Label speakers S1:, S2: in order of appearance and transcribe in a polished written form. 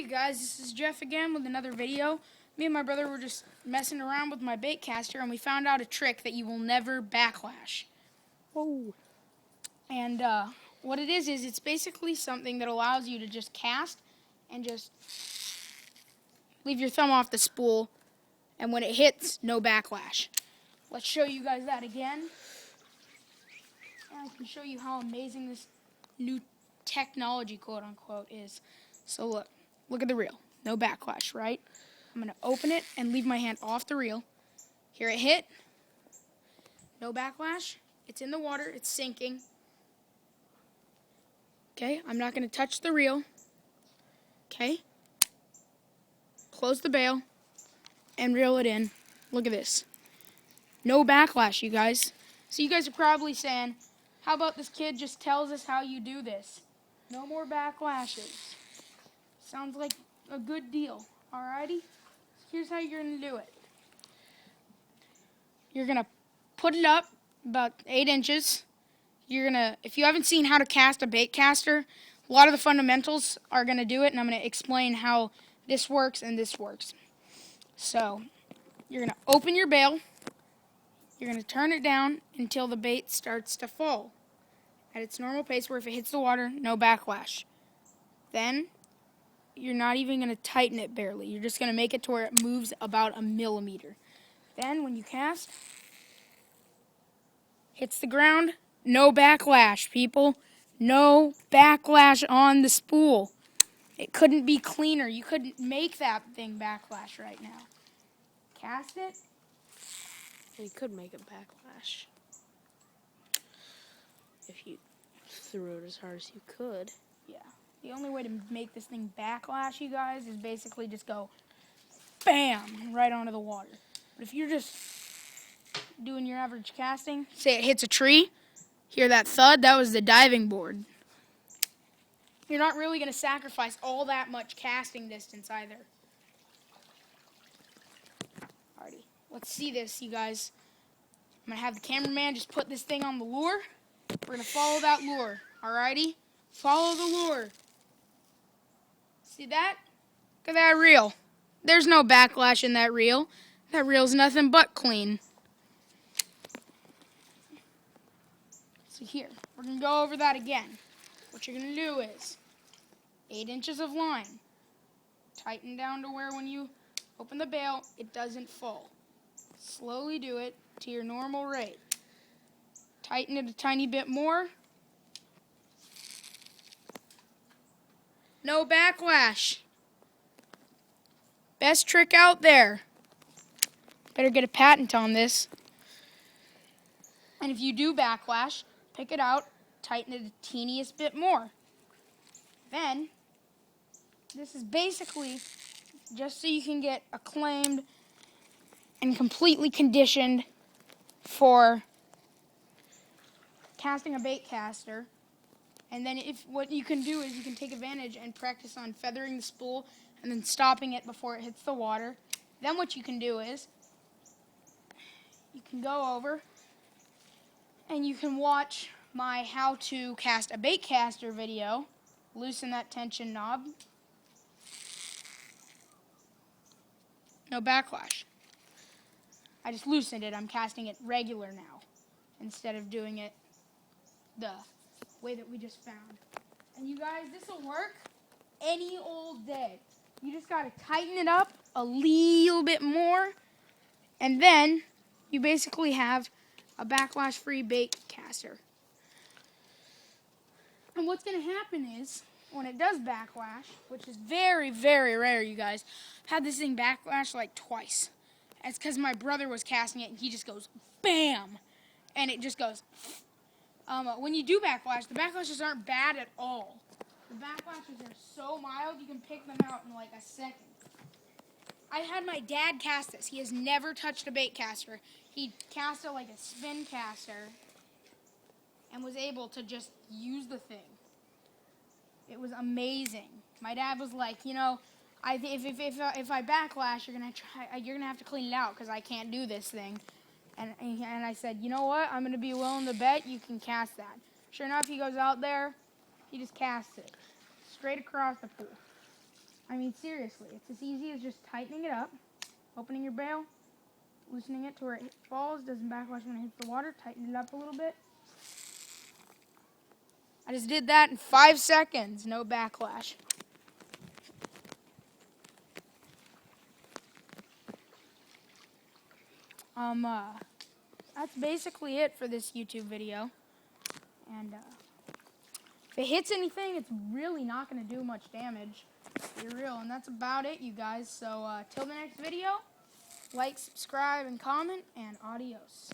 S1: Hey guys, this is Jeff again with another video. Me and my brother were just messing around with my Baitcaster and we found out a trick that you will never backlash.
S2: Whoa.
S1: And what it is it's basically something that allows you to just cast and just leave your thumb off the spool, and when it hits, no backlash. Let's show you guys that again. And I can show you how amazing this new technology, quote unquote, is. So look at the reel. No backlash, right? I'm going to open it and leave my hand off the reel. Here it hit. No backlash. It's in the water. It's sinking. Okay, I'm not going to touch the reel. Okay. Close the bail and reel it in. Look at this. No backlash, you guys. So you guys are probably saying, how about this kid just tells us how you do this? No more backlashes. Sounds like a good deal. Alrighty? Here's how you're going to do it. You're going to put it up about 8 inches. You're going to, if you haven't seen how to cast a Baitcaster, a lot of the fundamentals are going to do it, and I'm going to explain how this works and this works. So, you're going to open your bail. You're going to turn it down until the bait starts to fall at its normal pace, where if it hits the water, no backlash. Then, you're not even going to tighten it barely. You're just going to make it to where it moves about a millimeter. Then, when you cast, hits the ground, no backlash, people. No backlash on the spool. It couldn't be cleaner. You couldn't make that thing backlash right now. Cast it.
S2: You could make it backlash if you threw it as hard as you could.
S1: Yeah. The only way to make this thing backlash, you guys, is basically just go bam right onto the water. But if you're just doing your average casting, say it hits a tree, hear that thud, that was the diving board. You're not really going to sacrifice all that much casting distance either. Alrighty, let's see this, you guys. I'm going to have the cameraman just put this thing on the lure. We're going to follow that lure, alrighty? Follow the lure. See that? Look at that reel. There's no backlash in that reel. That reel's nothing but clean. So here, we're going to go over that again. What you're going to do is 8 inches of line. Tighten down to where when you open the bail, it doesn't fall. Slowly do it to your normal rate. Tighten it a tiny bit more. No backlash. Best trick out there. Better get a patent on this. And if you do backlash, pick it out, tighten it a teeniest bit more. Then, this is basically just so you can get acclaimed and completely conditioned for casting a Baitcaster. And then what you can do is you can take advantage and practice on feathering the spool and then stopping it before it hits the water. Then what you can do is you can go over and you can watch my how to cast a Baitcaster video. Loosen that tension knob. No backlash. I just loosened it. I'm casting it regular now instead of doing it the way that we just found. And you guys, this will work any old day. You just got to tighten it up a little bit more, and then you basically have a backlash-free Baitcaster. And what's going to happen is, when it does backlash, which is very, very rare, you guys, I've had this thing backlash like twice. It's because my brother was casting it, and he just goes, bam! And it just goes, when you do backlash, the backlashes aren't bad at all. The backlashes are so mild, you can pick them out in like a second. I had my dad cast this. He has never touched a Baitcaster. He cast it like a Spincast and was able to just use the thing. It was amazing. My dad was like, you know, if I backlash, you're gonna have to clean it out because I can't do this thing. And I said, you know what? I'm gonna be willing to bet you can cast that. Sure enough, he goes out there, he just casts it straight across the pool. I mean, seriously, it's as easy as just tightening it up, opening your bail, loosening it to where it falls, doesn't backlash when it hits the water, tighten it up a little bit. I just did that in 5 seconds, no backlash. That's basically it for this YouTube video. And if it hits anything, it's really not going to do much damage. Be real, and that's about it, you guys. So till the next video, like, subscribe, and comment, and adios.